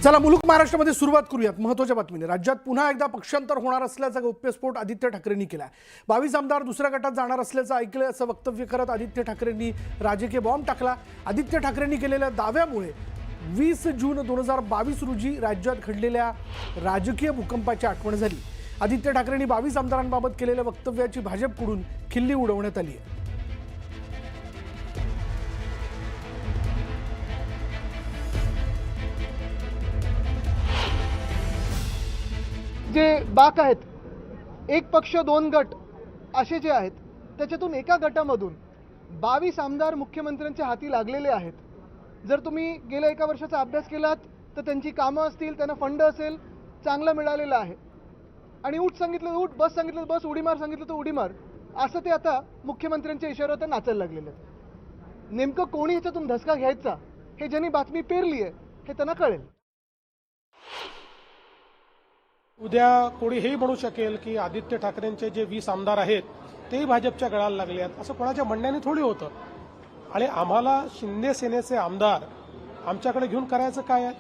चला मुलुक महाराष्ट्रामध्ये सुरुवात करूयात महत्त्वाच्या बातमीने। राज्यात पुन्हा एकदा पक्षांतर होणार असल्याचा गौप्यस्फोट आदित्य ठाकरेंनी केला। 22 आमदार दुसऱ्या गटात जाणार असल्याचं ऐकलं असं वक्तव्य करत आदित्य ठाकरेंनी राजकीय बॉम्ब टाकला। आदित्य ठाकरेंनी केलेल्या दाव्यामुळे 20 जून 2022 रोजी राज्यात घडलेल्या राजकीय भूकंपाची आठवण झाली। आदित्य ठाकरेंनी 22 आमदारांबाबत केलेल्या वक्तव्याची भाजपकडून खिल्ली उडवण्यात आली आहे। जे बाक आहेत, एक पक्ष दोन गट असे जे आहेत, त्याच्यातून एका गटामधून 22 आमदार मुख्यमंत्र्यांच्या हाती लागलेले आहेत। जर तुम्ही गेल्या एका वर्षाचा अभ्यास केलात तर त्यांची कामं असतील, त्यांना फंड असेल, चांगलं मिळालेलं आहे। आणि उठ सांगितलं उठ, बस सांगितलं बस, उडी मार सांगितलं तर उडी मार, असं ते आता मुख्यमंत्र्यांच्या इशाऱ्यावर नाचायला लागलेले आहेत। नेमकं कोणी ह्याच्यातून धसका घ्यायचा हे ज्यांनी बातमी पेरली आहे हे त्यांना कळेल। उद्या कोणी हेही म्हणू शकेल की आदित्य ठाकरेंचे जे 20 आमदार आहेत तेही भाजपच्या गळाला लागले आहेत, असं कोणाच्या म्हणण्याने थोडी होतं। आणि आम्हाला शिंदे सेनेचे आमदार आमच्याकडे घेऊन करायचं काय आहे?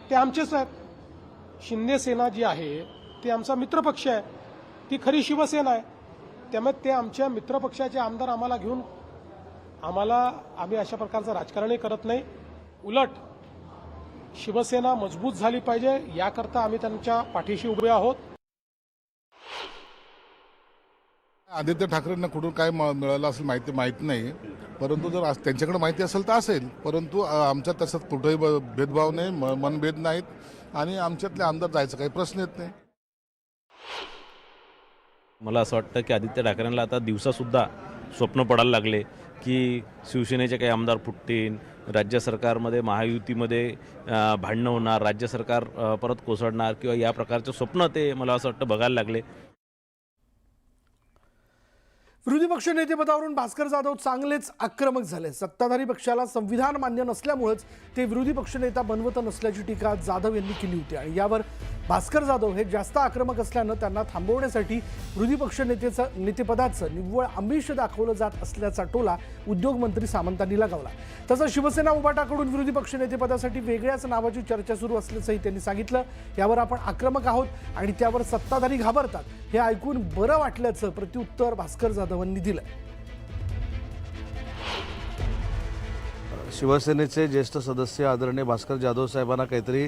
ते आमचेच आहेत। शिंदे सेना जी आहे ती आमचा मित्रपक्ष आहे, ती खरी शिवसेना आहे। त्यामुळे ते आमच्या मित्रपक्षाचे आमदार आम्हाला घेऊन आम्ही अशा प्रकारचं राजकारणही करत नाही। उलट शिवसेना मजबूत झाली पाहिजे याकरता आम्ही त्यांच्या पाठीशी उभे आहोत। आदित्य ठाकरेंना कुठून काय मिळालं असेल माहित नाही, परंतु जर त्यांच्याकडे माहिती असेल तर असेल, परंतु आमच्यात तसं कुठेही भेदभाव नाही, मनभेद नाहीत आणि आमच्यातले आमदार जायचं काही प्रश्न येत नाही। मला असं वाटतं की आदित्य ठाकरेंना आता दिवसासुद्धा स्वप्न पडायला लागले की शिवसेनेचे काही आमदार फुटतील, राज्य सरकारमध्ये महायुतीमध्ये भांडणं होणार, राज्य सरकार परत कोसळणार किंवा या प्रकारचे स्वप्न ते मला असं वाटतं बघायला लागले। विरोधी पक्ष नेतेपदावरून भास्कर जाधव चांगलेच आक्रमक झाले। सत्ताधारी पक्षाला संविधान मान्य नसल्यामुळेच ते विरोधी पक्षनेता बनवत नसल्याची टीका जाधव यांनी केली होती आणि यावर भास्कर जाधव हे जास्त आक्रमक असल्यानं त्यांना थांबवण्यासाठी विरोधी पक्ष नेतेपदाचं निव्वळ आमिष दाखवलं जात असल्याचा टोला उद्योगमंत्री सामंतांनी लगावला। तसं शिवसेना उभाटाकडून विरोधी पक्ष नेतेपदासाठी वेगळ्याच नावाची चर्चा सुरू असल्याचंही त्यांनी सांगितलं। यावर आपण आक्रमक आहोत आणि त्यावर सत्ताधारी घाबरतात हे ऐकून बरं वाटल्याचं प्रत्युत्तर भास्कर जाधवांनी दिलं। शिवसेनेचे ज्येष्ठ सदस्य आदरणीय भास्कर जाधव साहेबांना काहीतरी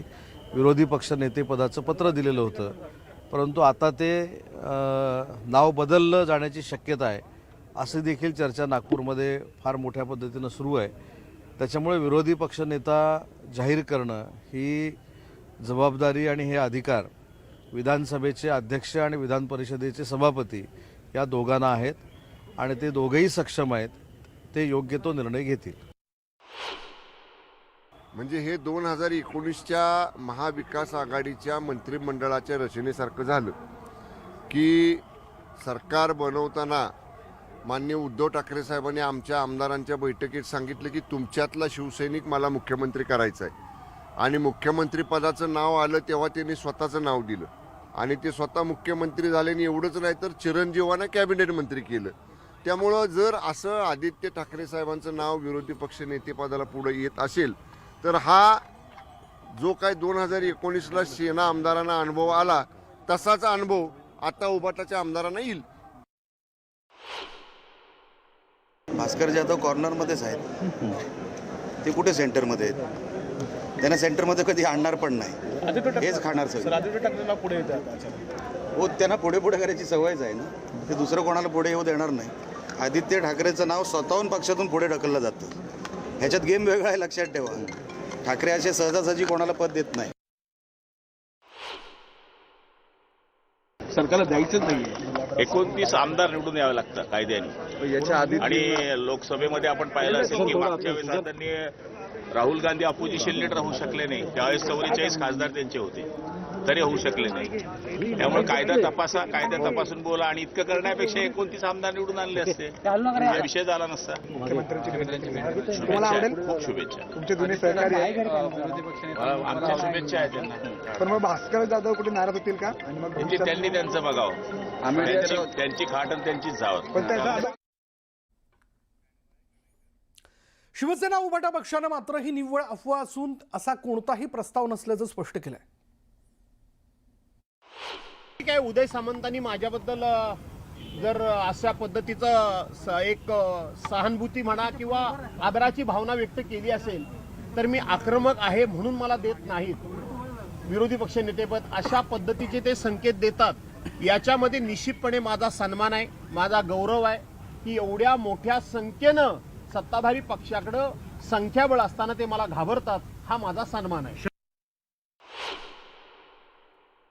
विरोधी पक्ष नेतेपदाचं पत्र दिलेलं होतं, परंतु आता ते नाव बदललं जाण्याची शक्यता आहे अशी देखील चर्चा नागपूरमध्ये फार मोठ्या पद्धतीनं सुरू आहे। त्याच्यामुळे विरोधी पक्ष नेता जाहीर करणं ही जबाबदारी आणि हे अधिकार विधानसभेचे अध्यक्ष आणि विधान परिषदेचे सभापती या दोघांना आहेत आणि ते दोघेही सक्षम आहेत, ते योग्य तो निर्णय घेतील। म्हणजे हे 2019च्या महाविकास आघाडीच्या मंत्रिमंडळाच्या रचनेसारखं झालं की सरकार बनवताना माननीय उद्धव ठाकरे साहेबांनी आमच्या आमदारांच्या बैठकीत सांगितलं की तुमच्यातला शिवसैनिक मला मुख्यमंत्री करायचा आहे आणि मुख्यमंत्री पदाचं नाव आलं तेव्हा त्यांनी स्वतःचं नाव दिलं आणि ते स्वतः मुख्यमंत्री झाल्याने एवढंच नाही तर चिरंजीवांना कॅबिनेट मंत्री केलं। त्यामुळं जर असं आदित्य ठाकरे साहेबांचं नाव विरोधी पक्ष नेतेपदाला पुढे येत असेल तर हा जो काय 2019ला सेना आमदारांना अनुभव आला तसाच अनुभव आता उभाटाच्या आमदारांना येईल। भास्कर जाधव कॉर्नरमध्येच आहेत, ते कुठे सेंटरमध्ये आहेत? त्यांना सेंटरमध्ये कधी आणणार पण नाही, हेच खाणार सगळं। आदित्य ठाकरेंना पुढे येतात हो, त्यांना पुढे करायची सवयच आहे ना, ते दुसरं कोणाला पुढे येऊ देणार नाही। आदित्य ठाकरेचं नाव स्वतःहून पक्षातून पुढे ढकललं जातं, ह्याच्यात गेम वेगळा आहे, लक्षात ठेवा। ठाकरे असे सहजासहजी कोणाला पद देत नाही। सरकारला द्यायचंच नाहीये। 29 आमदार निवडून यावे लागतात कायद्याने आणि लोकसभेमध्ये आपण पाहिलं असेल की मागच्या वेळेस त्यांनी राहुल गांधी अपोजिशन लीडर होऊ शकले नाही, त्यावेळेस 44 खासदार त्यांचे होते तरी होऊ शकले नाही। त्यामुळे कायदा तपासून बोला आणि इतकं करण्यापेक्षा 29 आमदार निवडून आणले असते, हा विषय झाला नसता। खूप शुभेच्छा, तुमचे दोन्ही सहकारी आमच्या शुभेच्छा आहेत त्यांना। पण मग भास्कर जाधव कुठे नाराज होतील का? त्यांनी त्यांचं बघावं, त्यांची खाट आणि त्यांचीच जावं। शिवसेना उभाटा पक्षानं मात्र ही निव्वळ अफवा असून असा कोणताही प्रस्ताव नसल्याचं स्पष्ट केलंय. काय उदय सामंतांनी माझ्याबद्दल जर अशा पद्धतीचं एक सहानुभूती म्हणा किंवा आदराची भावना व्यक्त केली असेल तर मी आक्रमक आहे म्हणून मला देत नाहीत विरोधी पक्ष नेतेपद. अशा पद्धतीचे ते संकेत देतात, याच्यामध्ये निश्चितपणे माझा सन्मान आहे, माझा गौरव आहे की एवढ्या मोठ्या संख्येनं सत्ताधारी पक्षाकडं संख्याबळ असताना ते मला घाबरतात, हा माझा सन्मान आहे.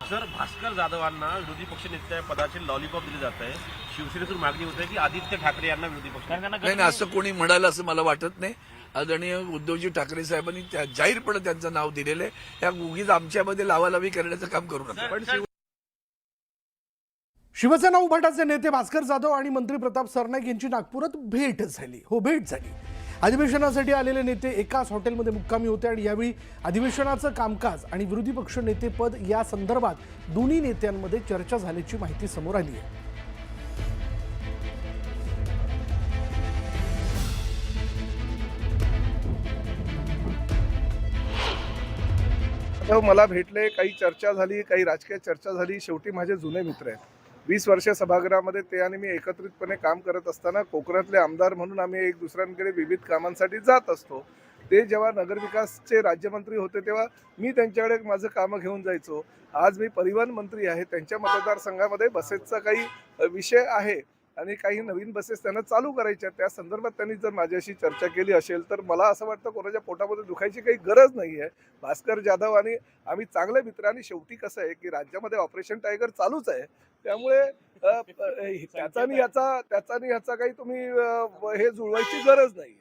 सर, भास्कर जाधवांना विरोधी पक्ष नेत्या पदाचे लॉलीपॉप दिले जात आहे. शिवसेनेतून मागणी होत आहे की आदित्य ठाकरे यांना विरोधी पक्ष नाही, असं कोणी म्हणालं असं मला वाटत नाही. आदरणीय उद्धवजी ठाकरे साहेबांनी जाहीरपणे त्यांचं नाव दिलेलं आहे. या उगीच आमच्यामध्ये लावालावी करण्याचं काम करू नका. पण शिवसेना उभाटाचे नेते भास्कर जाधव आणि मंत्री प्रताप सरनाईक यांची नागपुरात भेट झाली. भेट झाली. अधिवेशनासाठी आलेले नेते एकाच हॉटेलमध्ये मुक्कामी होते आणि यावेळी अधिवेशनाचं कामकाज आणि विरोधी पक्ष नेतेपद या संदर्भात दोन्ही नेत्यांमध्ये चर्चा झाल्याची माहिती समोर आली आहे. मला भेटले, काही चर्चा झाली, काही राजकीय चर्चा झाली. शेवटी माझे जुने मित्र आहेत. 20 वर्ष सभागृहामध्ये ते आणि मी एकत्रितपणे काम करत असताना कोकणातले आमदार म्हणून आम्ही एक दुसऱ्यांकडे विविध कामांसाठी जात असतो. ते जेव्हा नगरविकासचे राज्यमंत्री होते तेव्हा मी त्यांच्याकडे माझं कामं घेऊन जायचो. आज मी परिवहन मंत्री आहे. त्यांच्या मतदारसंघामध्ये बसेसचा काही विषय आहे आणि काही नवीन बसेस त्यांना चालू करायच्या. त्या संदर्भात त्यांनी जर माझ्याशी चर्चा केली असेल तर मला असं वाटतं कोणाच्या पोटामध्ये दुखायची काही गरज नाही आहे. भास्कर जाधव आणि आम्ही चांगले मित्र. आणि शेवटी कसं आहे की राज्यामध्ये ऑपरेशन टायगर चालूच आहे, त्यामुळे त्याचा याचा काही तुम्ही हे जुळवायची गरज नाही.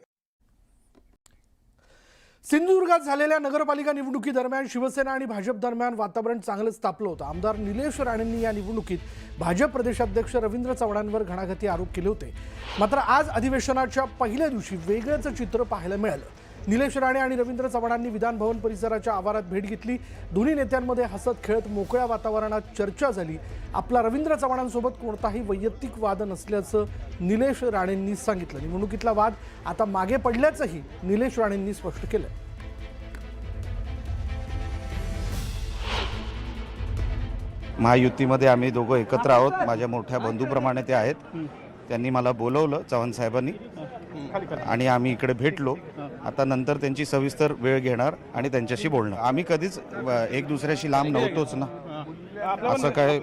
सिंधुदुर्गात झालेल्या नगरपालिका निवडणुकीदरम्यान शिवसेना आणि भाजप दरम्यान वातावरण चांगलंच तापलं होतं. आमदार निलेश राणेंनी या निवडणुकीत भाजप प्रदेशाध्यक्ष रवींद्र चव्हाणांवर घणाघाती आरोप केले होते. मात्र आज अधिवेशनाच्या पहिल्या दिवशी वेगळंच चित्र पाहायला मिळालं. निलेश राणे आणि रवींद्र चव्हाणांनी विधानभवन परिसराच्या आवारात भेट घेतली. दोन्ही नेत्यांमध्ये हसत खेळत मोकळ्या वातावरणात चर्चा झाली. आपला रवींद्र चव्हाणांसोबत कोणताही वैयक्तिक वाद नसल्याचं निलेश राणेंनी सांगितलं. निवडणुकीतला वाद आता मागे पडल्याचंही निलेश राणेंनी स्पष्ट केलं. महायुतीमध्ये आम्ही दोघं एकत्र आहोत. माझ्या मोठ्या बंधूप्रमाणे ते आहेत. त्यांनी मला बोलवलं चव्हाण साहेबांनी आणि आम्ही इकडे भेटलो. आता नंतर त्यांची सविस्तर वेळ घेणार आणि त्यांच्याशी बोलणार. आम्ही कधीच एक दुसऱ्याशी लांब नव्हतोच ना, असं काय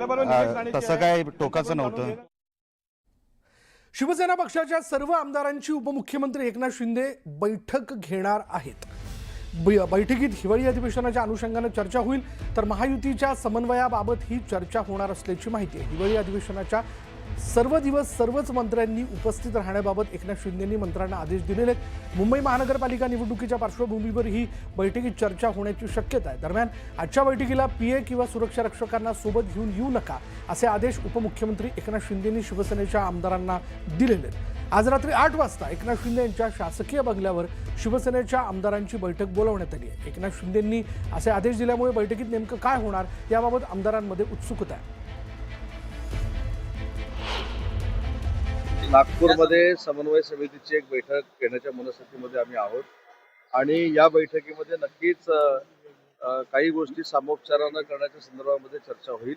तसं काय टोकाचं नव्हतं. शिवसेना पक्षाच्या सर्व आमदारांची उपमुख्यमंत्री एकनाथ शिंदे बैठक घेणार आहेत. बैठकीत हिवाळी अधिवेशनाच्या अनुषंगाने चर्चा होईल, तर महायुतीच्या समन्वयाबाबत ही चर्चा होणार असल्याची माहिती आहे. हिवाळी अधिवेशनाच्या सर्व दिवस सर्वच मंत्र्यांनी उपस्थित राहण्याबाबत एकनाथ शिंदेंनी मंत्र्यांना आदेश दिलेले आहेत. मुंबई महानगरपालिका निवडणुकीच्या पार्श्वभूमीवर ही बैठकीत चर्चा होण्याची शक्यता आहे. दरम्यान आजच्या बैठकीला पीए किंवा सुरक्षा रक्षकांना सोबत घेऊन येऊ नका असे आदेश उपमुख्यमंत्री एकनाथ शिंदेंनी शिवसेनेच्या आमदारांना दिलेले आहेत. आज रात्री 8 वाजता एकनाथ शिंदे यांच्या शासकीय बंगल्यावर शिवसेनेच्या आमदारांची बैठक बोलावण्यात आली आहे. एकनाथ शिंदेंनी असे आदेश दिल्यामुळे बैठकीत नेमकं काय होणार याबाबत आमदारांमध्ये उत्सुकता आहे. नागपूरमध्ये समन्वय समितीची एक बैठक घेण्याच्या मनस्थितीमध्ये आम्ही आहोत आणि या बैठकीमध्ये नक्कीच काही गोष्टी सामोपचारानं करण्याच्या संदर्भामध्ये चर्चा होईल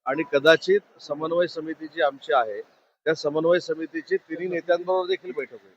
आणि कदाचित समन्वय समिती जी आमची आहे त्या समन्वय समितीची तिन्ही नेत्यांबरोबर देखील बैठक होईल.